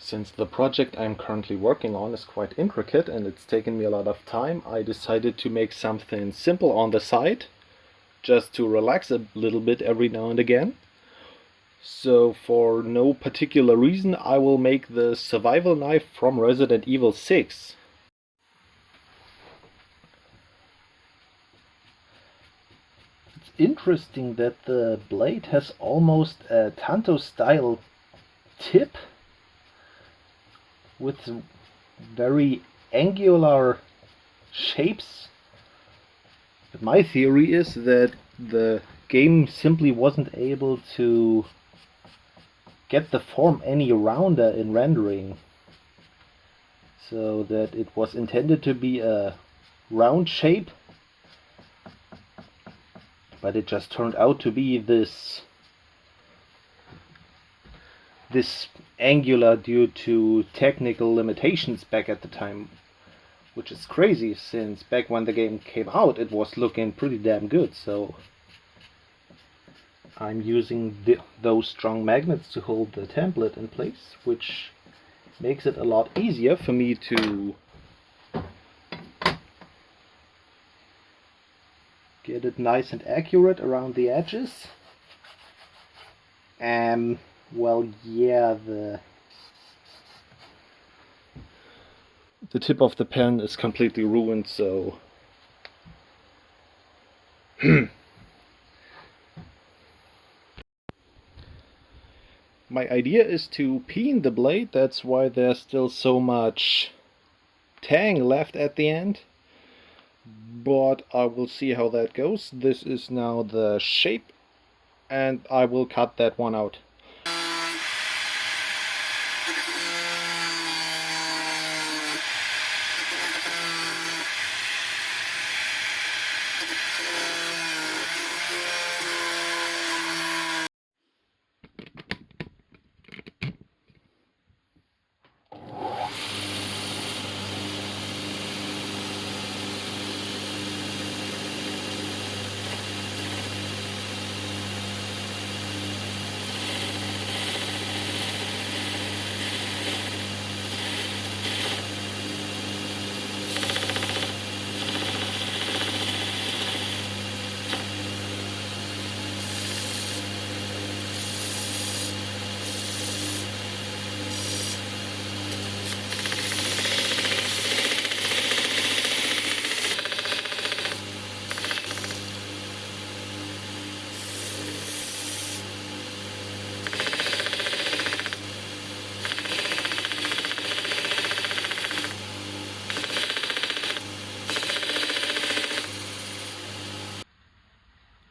Since the project I'm currently working on is quite intricate and it's taken me a lot of time, I decided to make something simple on the side, just to relax a little bit every now and again. So for no particular reason, I will make the survival knife from Resident Evil 6. It's interesting that the blade has almost a Tanto style tip with very angular shapes. But my theory is that the game simply wasn't able to get the form any rounder in rendering, so that it was intended to be a round shape, but it just turned out to be this angular due to technical limitations back at the time, which is crazy since back when the game came out it was looking pretty damn good. So I'm using those strong magnets to hold the template in place, which makes it a lot easier for me to get it nice and accurate around the edges. Well, yeah, the tip of the pen is completely ruined, so my idea is to peen the blade. That's why there's still so much tang left at the end, but I will see how that goes. This is now the shape, and I will cut that one out.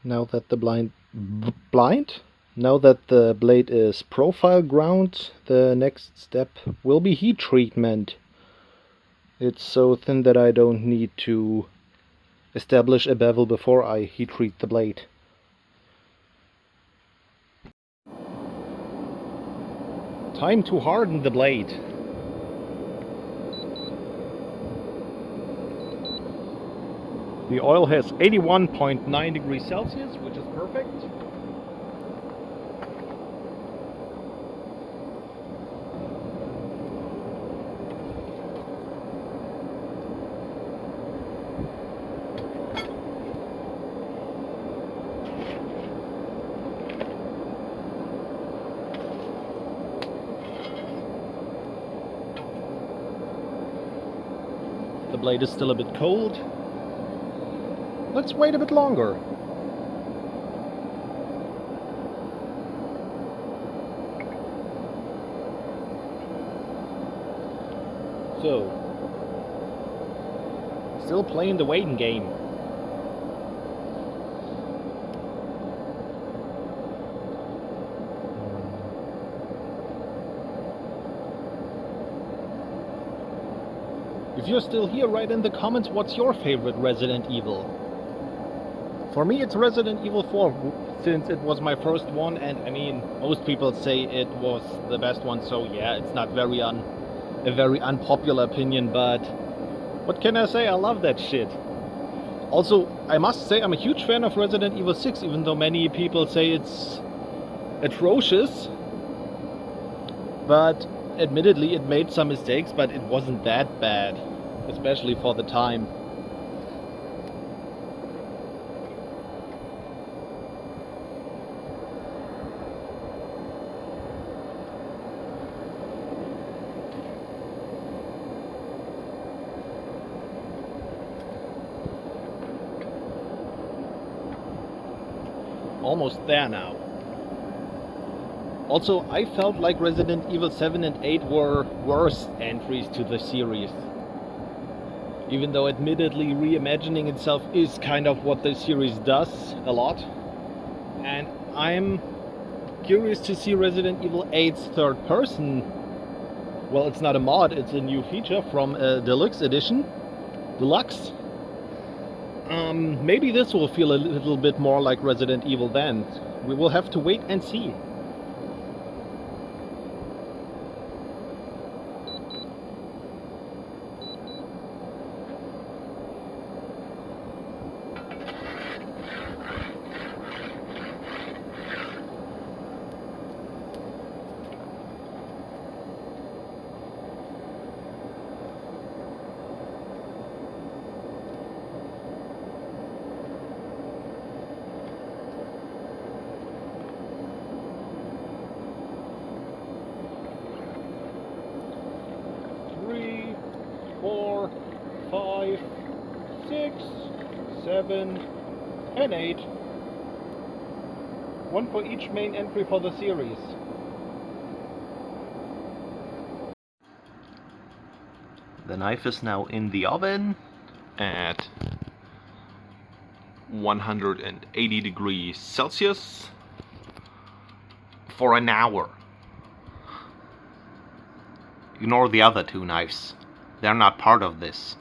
Now that the Now that the blade is profile ground, the next step will be heat treatment. It's so thin that I don't need to establish a bevel before I heat treat the blade. Time to harden the blade. The oil has 81.9 degrees Celsius, which is perfect. The blade is still a bit cold. Let's wait a bit longer. So, still playing the waiting game. If you're still here, write in the comments what's your favorite Resident Evil. For me it's Resident Evil 4, since it was my first one, and I mean, most people say it was the best one, so yeah, it's not a very unpopular opinion, but what can I say, I love that shit. Also, I must say I'm a huge fan of Resident Evil 6, even though many people say it's atrocious, but admittedly, it made some mistakes, but it wasn't that bad, especially for the time. Almost there now. Also, I felt like Resident Evil 7 and 8 were worse entries to the series. Even though admittedly reimagining itself is kind of what the series does a lot. And I'm curious to see Resident Evil 8's third person. Well, it's not a mod, it's a new feature from a deluxe edition. Deluxe. Maybe this will feel a little bit more like Resident Evil then. We will have to wait and see. Four, 5, 6, 7, and 8. One for each main entry for the series. The knife is now in the oven at 180 degrees Celsius for an hour. Ignore the other two knives. They're not part of this.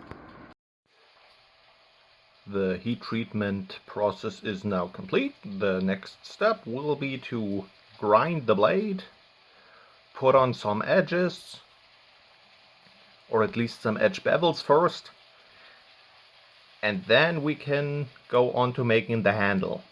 The heat treatment process is now complete. The next step will be to grind the blade, put on some edges, or at least some edge bevels first, and then we can go on to making the handle.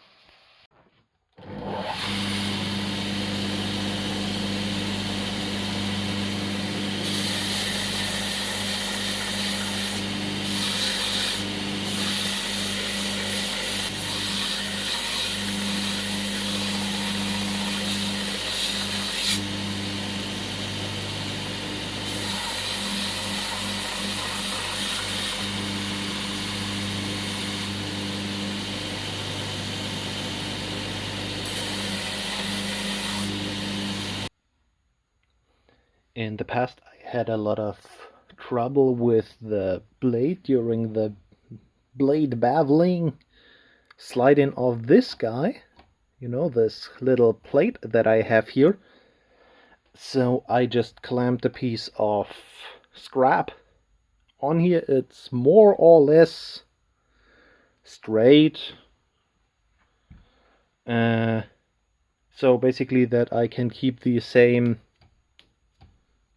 In the past, I had a lot of trouble with the blade during the blade beveling, sliding off this guy, you know, this little plate that I have here. So I just clamped a piece of scrap on here. It's more or less straight. So basically that I can keep the same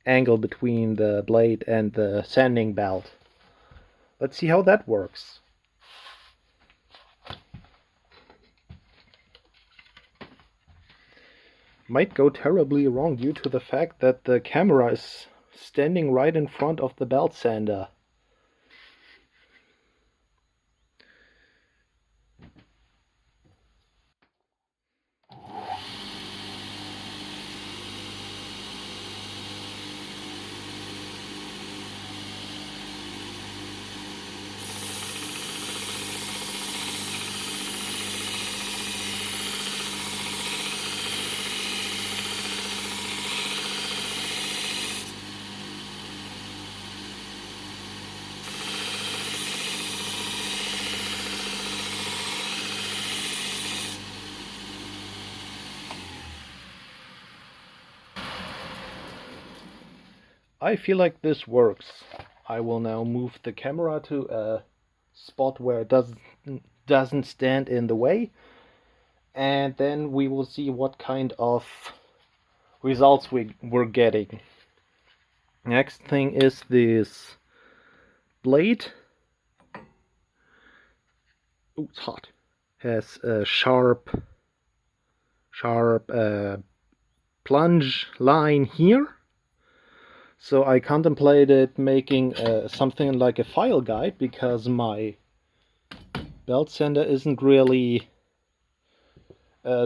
angle between the blade and the sanding belt. Let's see how that works. Might go terribly wrong due to the fact that the camera is standing right in front of the belt sander. I feel like this works. I will now move the camera to a spot where it doesn't stand in the way, and then we will see what kind of results we're getting. Next thing is this blade. Ooh, it's hot. Has a sharp plunge line here. So I contemplated making something like a file guide, because my belt sander isn't really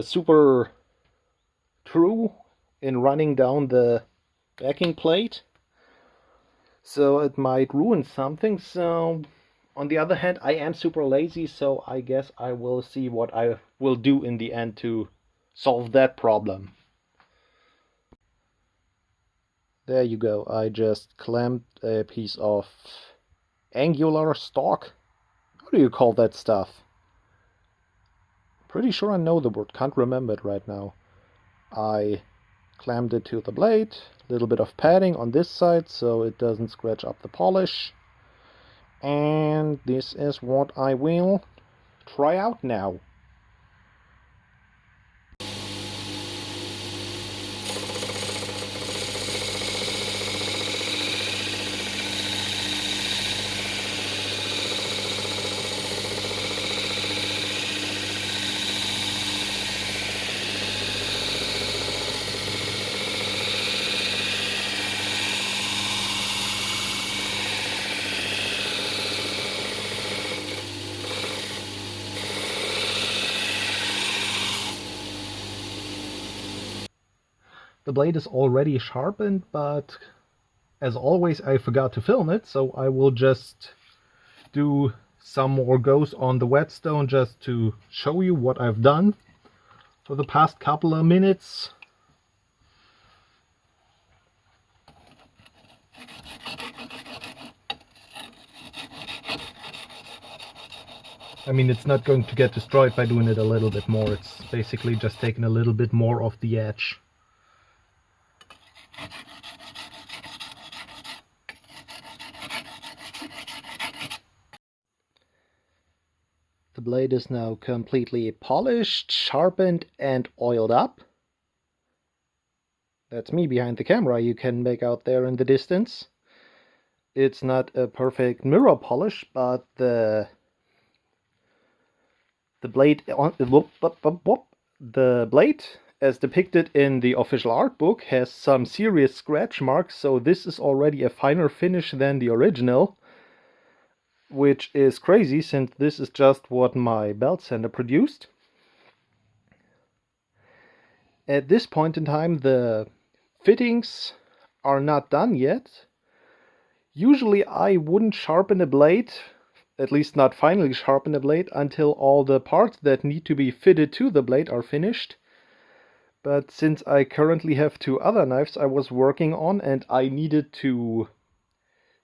super true in running down the backing plate, so it might ruin something. So on the other hand, I am super lazy, so I guess I will see what I will do in the end to solve that problem. There you go. I just clamped a piece of angular stock. How do you call that stuff? Pretty sure I know the word, can't remember it right now. I clamped it to the blade, a little bit of padding on this side so it doesn't scratch up the polish. And this is what I will try out now. The blade is already sharpened, but as always I forgot to film it, so I will just do some more goes on the whetstone just to show you what I've done for the past couple of minutes. I mean, it's not going to get destroyed by doing it a little bit more. It's basically just taking a little bit more off the edge. The blade is now completely polished, sharpened, and oiled up. That's me behind the camera, you can make out there in the distance. It's not a perfect mirror polish, but the blade on the blade, as depicted in the official art book, has some serious scratch marks, so this is already a finer finish than the original, which is crazy since this is just what my belt sander produced. At this point in time, the fittings are not done yet. Usually I wouldn't sharpen a blade, at least not finally sharpen a blade, until all the parts that need to be fitted to the blade are finished. But since I currently have two other knives I was working on and I needed to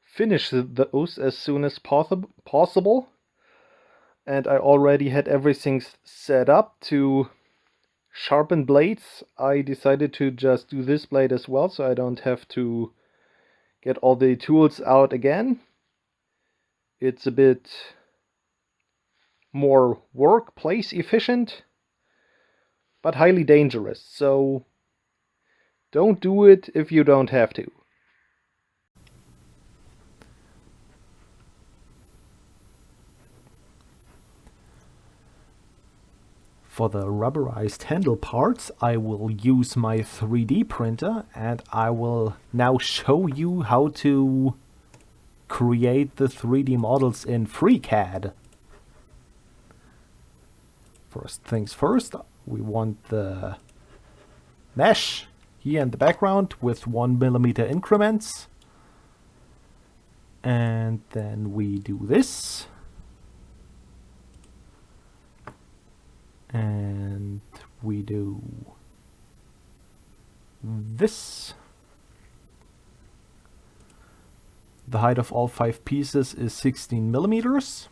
finish those as soon as possible, and I already had everything set up to sharpen blades, I decided to just do this blade as well, so I don't have to get all the tools out again. It's a bit more workplace efficient, but highly dangerous, so don't do it if you don't have to. For the rubberized handle parts, I will use my 3D printer, and I will now show you how to create the 3D models in FreeCAD. First things first, we want the mesh here in the background with 1mm increments. And then we do this. And we do this. The height of all 5 pieces is 16mm.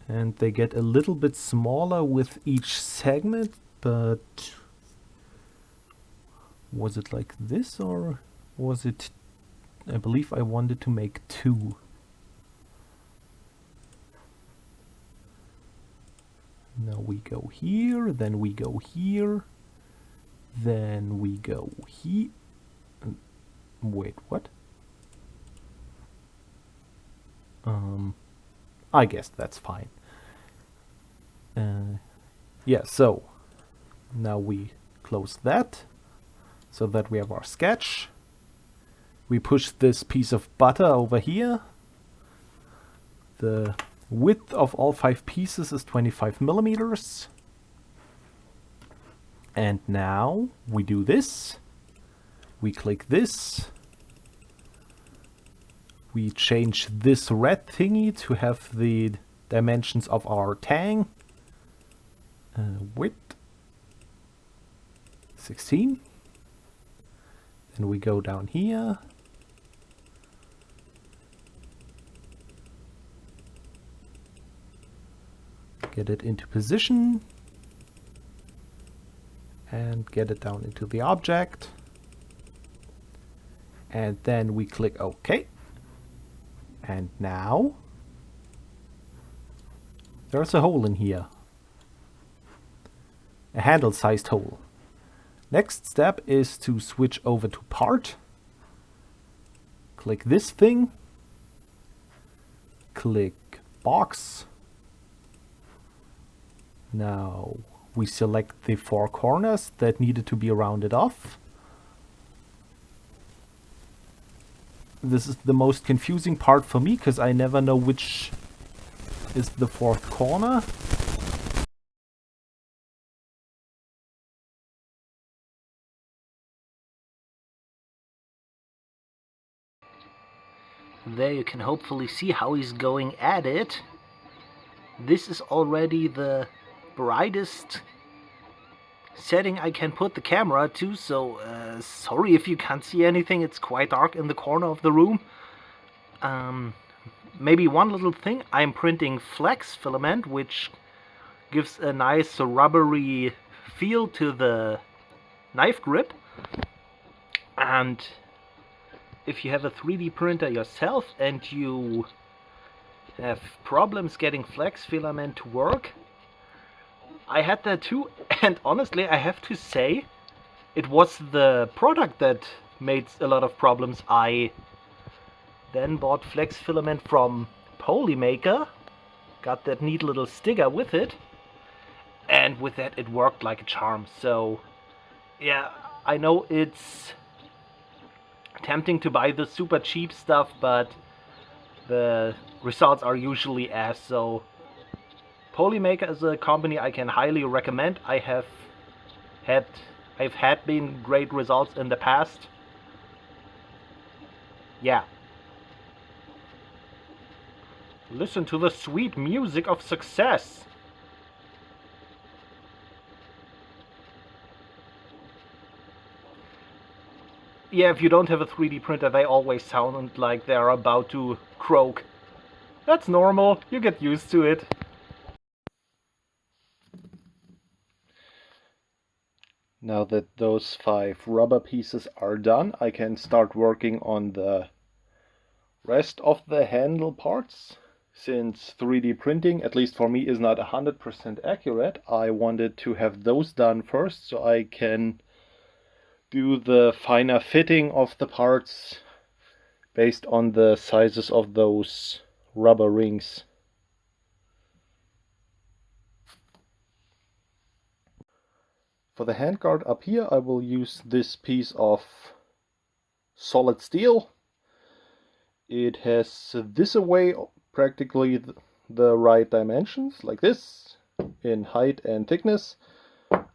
And they get a little bit smaller with each segment, but was it like this or was it... I believe I wanted to make 2. Now we go here, then we go here, then we go here. Wait, what? I guess that's fine. Yeah, so now we close that so that we have our sketch. We push this piece of butter over here. The width of all 5 pieces is 25 millimeters. And now we do this. We click this. We change this red thingy to have the dimensions of our tang. Width 16. Then we go down here. Get it into position. And get it down into the object. And then we click OK. And now there's a hole in here. A handle-sized hole. Next step is to switch over to part. Click this thing. Click box. Now we select the 4 corners that needed to be rounded off. This is the most confusing part for me because I never know which is the 4th corner. There you can hopefully see how he's going at it. This is already the brightest setting I can put the camera to, so sorry if you can't see anything, it's quite dark in the corner of the room. Maybe one little thing, I'm printing flex filament, which gives a nice rubbery feel to the knife grip. And if you have a 3D printer yourself and you have problems getting flex filament to work, I had that too, and honestly I have to say it was the product that made a lot of problems. I then bought flex filament from Polymaker, got that neat little sticker with it, and with that it worked like a charm. So yeah, I know it's tempting to buy the super cheap stuff, but the results are usually ass. So Polymaker is a company I can highly recommend. I've had been great results in the past. Yeah. Listen to the sweet music of success. Yeah, if you don't have a 3D printer, they always sound like they're about to croak. That's normal, you get used to it. Now that those 5 rubber pieces are done, I can start working on the rest of the handle parts. Since 3D printing, at least for me, is not 100% accurate, I wanted to have those done first so I can do the finer fitting of the parts based on the sizes of those rubber rings. For the handguard up here, I will use this piece of solid steel. It has this away practically the right dimensions, like this, in height and thickness.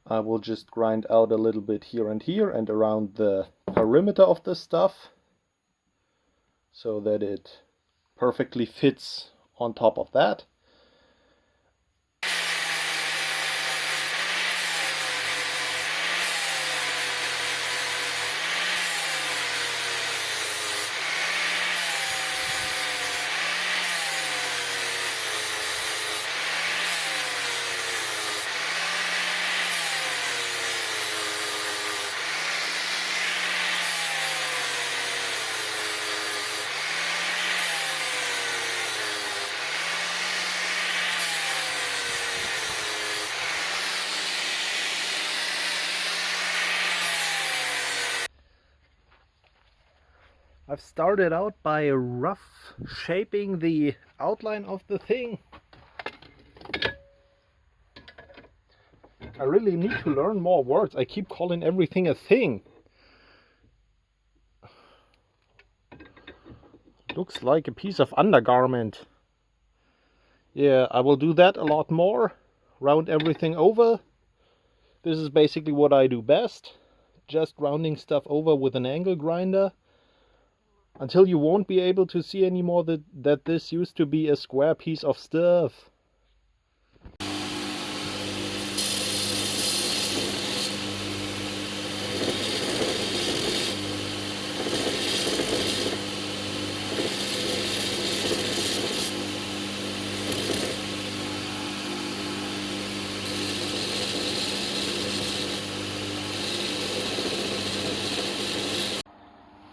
I will just grind out a little bit here and around the perimeter of this stuff so that it perfectly fits on top of that. I've started out by rough shaping the outline of the thing. I really need to learn more words. I keep calling everything a thing. Looks like a piece of undergarment. Yeah, I will do that a lot more. Round everything over. This is basically what I do best. Just rounding stuff over with an angle grinder. Until you won't be able to see anymore that this used to be a square piece of stuff.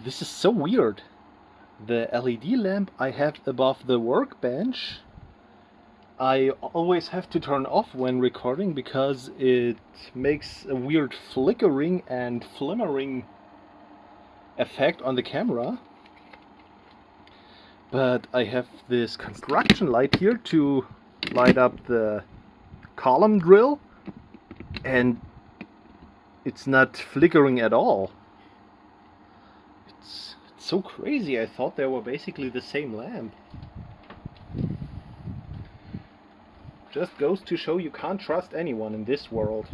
This is so weird. The LED lamp I have above the workbench, I always have to turn off when recording because it makes a weird flickering and flimmering effect on the camera. But I have this construction light here to light up the column drill, and it's not flickering at all. It's so crazy. I thought they were basically the same lamp. Just goes to show you can't trust anyone in this world.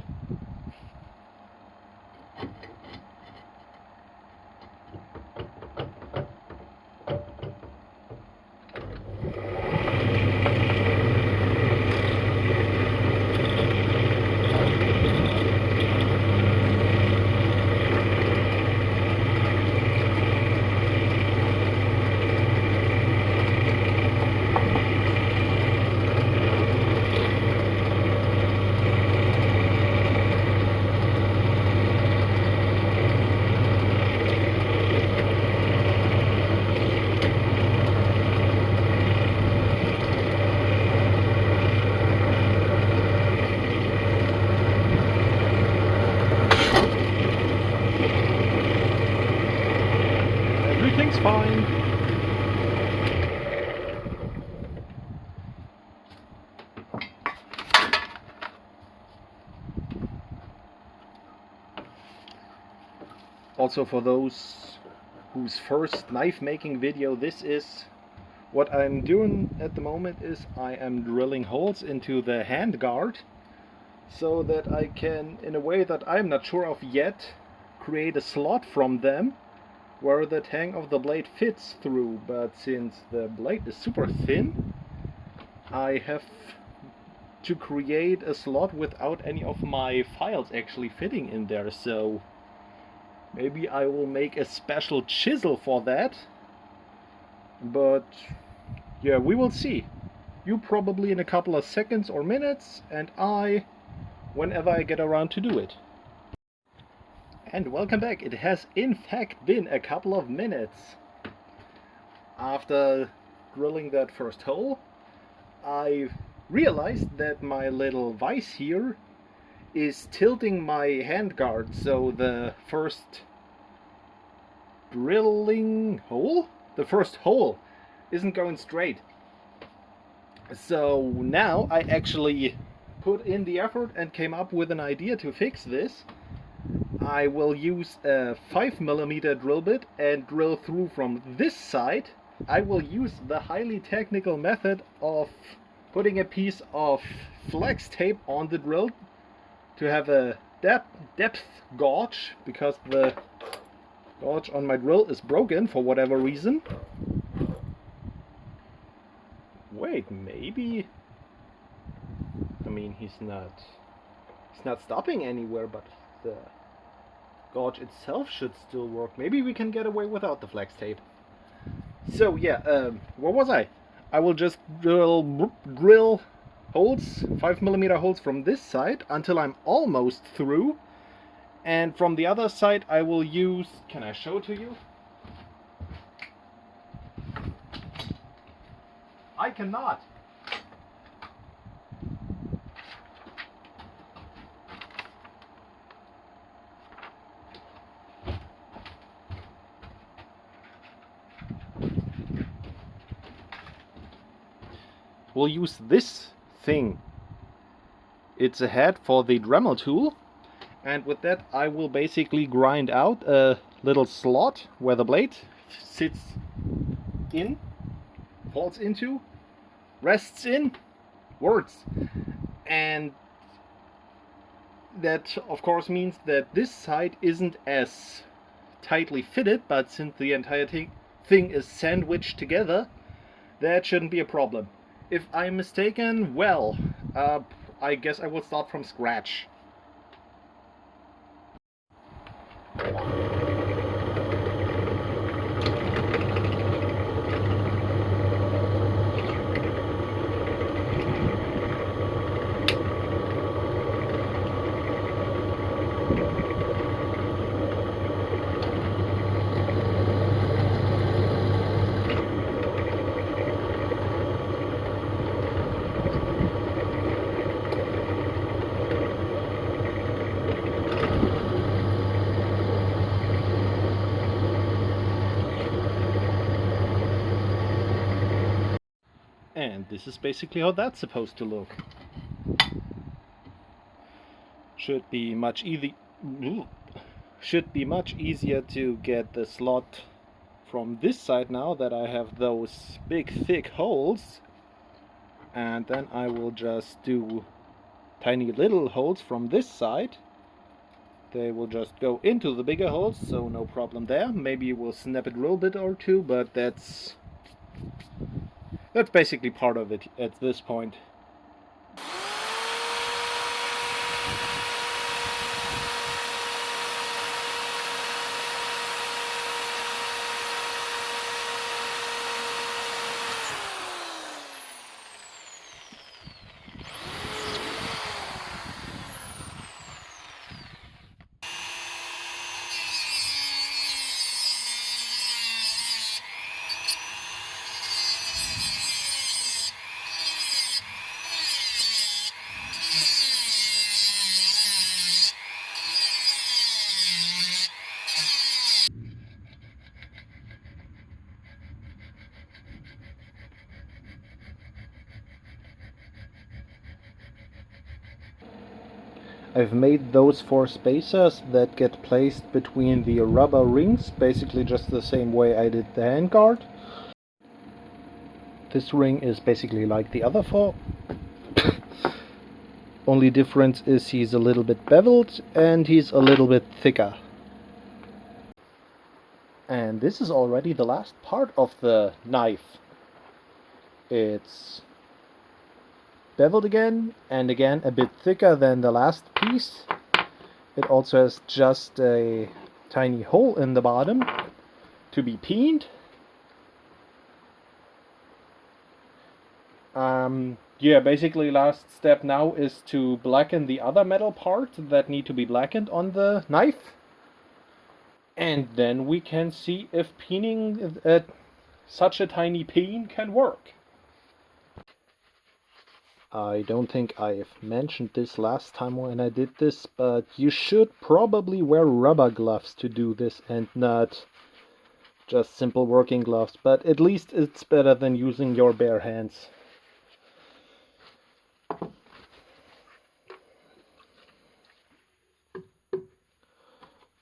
Everything's fine. Also, for those whose first knife making video this is, what I'm doing at the moment is I am drilling holes into the handguard so that I can, in a way that I'm not sure of yet, create a slot from them where the tang of the blade fits through. But since the blade is super thin, I have to create a slot without any of my files actually fitting in there. So maybe I will make a special chisel for that. But yeah, we will see. You probably in a couple of seconds or minutes, and I whenever I get around to do it. And welcome back. It has in fact been a couple of minutes. After drilling that first hole, I realized that my little vise here is tilting my handguard, so the first drilling hole? The first hole isn't going straight. So now I actually put in the effort and came up with an idea to fix this. I will use a 5mm drill bit and drill through from this side. I will use the highly technical method of putting a piece of flex tape on the drill to have a depth gauge, because the gauge on my drill is broken for whatever reason. Wait, maybe... I mean, he's not stopping anywhere, but the gauge itself should still work. Maybe we can get away without the flex tape. So yeah, where was I? I will just drill holes, 5mm holes from this side until I'm almost through, and from the other side I will use, can I show to you? I cannot. We'll use this thing it's a head for the Dremel tool, and with that I will basically grind out a little slot where the blade sits in, falls into, rests in, works. And that of course means that this side isn't as tightly fitted, but since the entire thing is sandwiched together, that shouldn't be a problem. If I'm mistaken, well, I guess I will start from scratch. And this is basically how that's supposed to look. Should be much easier to get the slot from this side now that I have those big thick holes. And then I will just do tiny little holes from this side. They will just go into the bigger holes, so no problem there. Maybe we'll snap it a little bit or two, but that's basically part of it at this point. I've made those 4 spacers that get placed between the rubber rings, basically just the same way I did the handguard. This ring is basically like the other 4. Only difference is he's a little bit beveled and he's a little bit thicker. And this is already the last part of the knife. It's beveled again, and again a bit thicker than the last piece. It also has just a tiny hole in the bottom to be peened. Yeah, basically last step now is to blacken the other metal part that need to be blackened on the knife. And then we can see if peening such a tiny peen can work. I don't think I've mentioned this last time when I did this, but you should probably wear rubber gloves to do this and not just simple working gloves, but at least it's better than using your bare hands.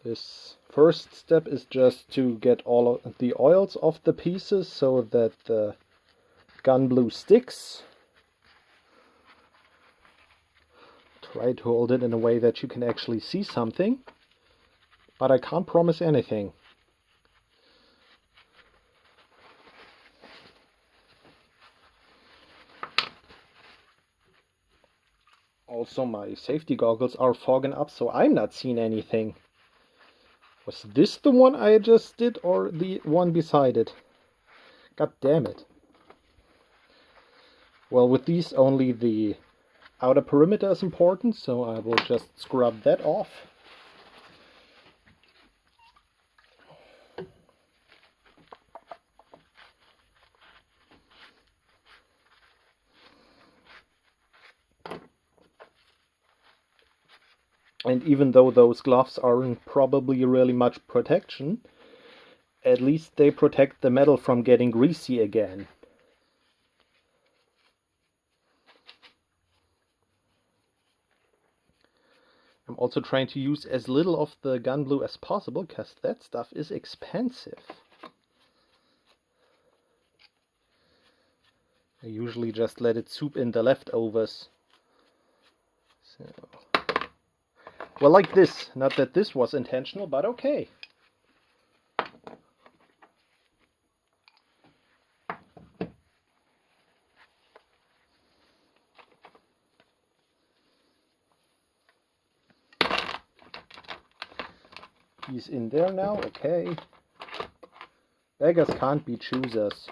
This first step is just to get all of the oils off the pieces so that the gun blue sticks. Try to hold it in a way that you can actually see something, but I can't promise anything. Also, my safety goggles are fogging up, so I'm not seeing anything. Was this the one I just did, or the one beside it? God damn it. Well, with these only the outer perimeter is important, so I will just scrub that off. And even though those gloves aren't probably really much protection, at least they protect the metal from getting greasy again. I'm also trying to use as little of the gun blue as possible, because that stuff is expensive. I usually just let it soup in the leftovers. So, well, like this. Not that this was intentional, but okay. He's in there now, okay. Beggars can't be choosers.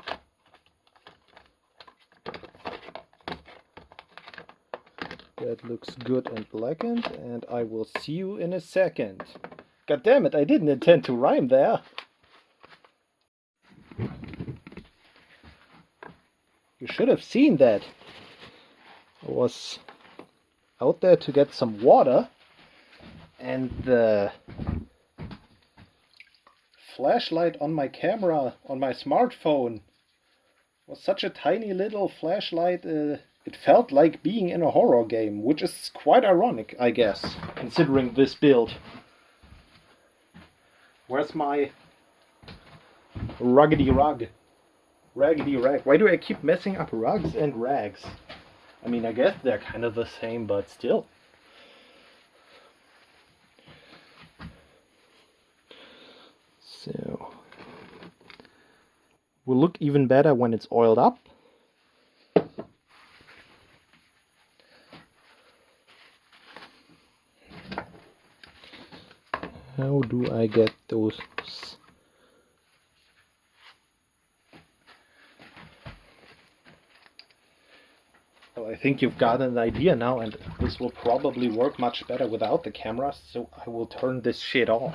That looks good and blackened, and I will see you in a second. God damn it, I didn't intend to rhyme there. You should have seen that. I was out there to get some water, and the flashlight on my camera, on my smartphone, was such a tiny little flashlight, it felt like being in a horror game, which is quite ironic, I guess, considering this build. Where's my ruggedy rug? Raggedy rag. Why do I keep messing up rugs and rags? I mean, I guess they're kind of the same, but still. So, will look even better when it's oiled up. How do I get those? Well, I think you've got an idea now, and this will probably work much better without the camera, so I will turn this shit off.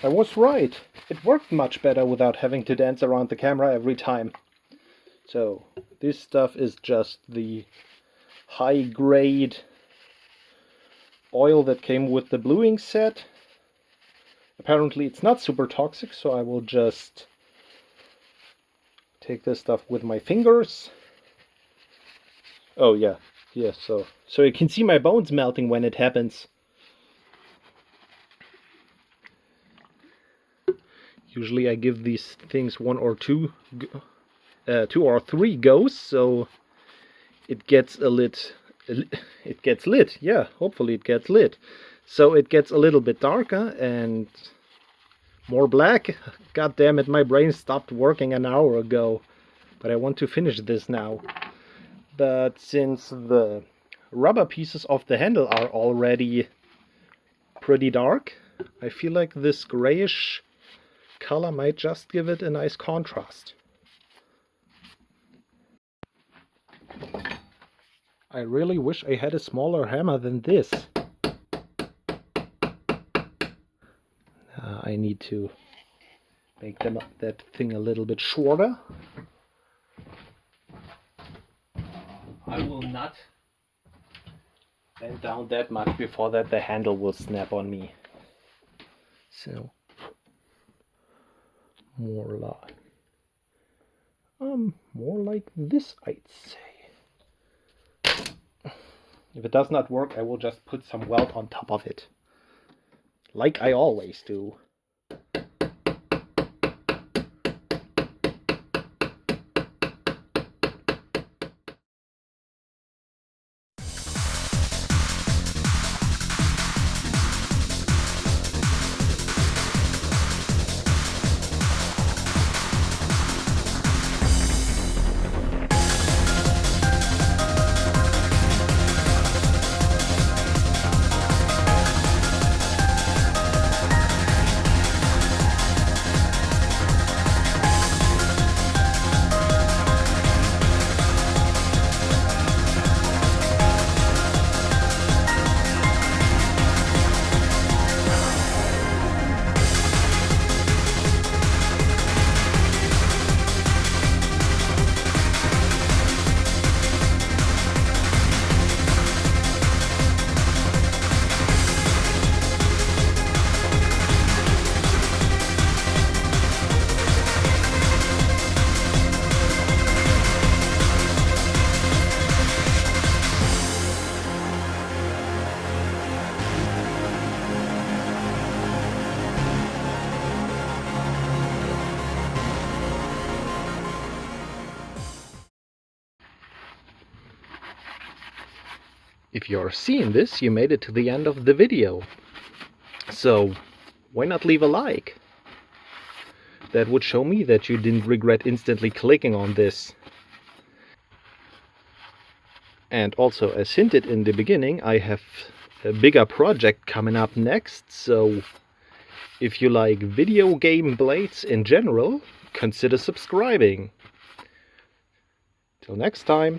I was right. It worked much better without having to dance around the camera every time. So, this stuff is just the high-grade oil that came with the bluing set. Apparently it's not super toxic, so I will just take this stuff with my fingers. Oh yeah, so you can see my bones melting when it happens. Usually I give these things one or two or three goes, so it gets lit. Yeah, hopefully it gets lit. So it gets a little bit darker and more black. God damn it, my brain stopped working an hour ago. But I want to finish this now. But since the rubber pieces of the handle are already pretty dark, I feel like this grayish color might just give it a nice contrast. I really wish I had a smaller hammer than this. I need to make that thing a little bit shorter. I will not bend down that much before that the handle will snap on me. So more like this, I'd say. If it does not work, I will just put some weld on top of it, like I always do. If you're seeing this, you made it to the end of the video. So why not leave a like? That would show me that you didn't regret instantly clicking on this. And also, as hinted in the beginning, I have a bigger project coming up next, so if you like video game blades in general, consider subscribing. Till next time.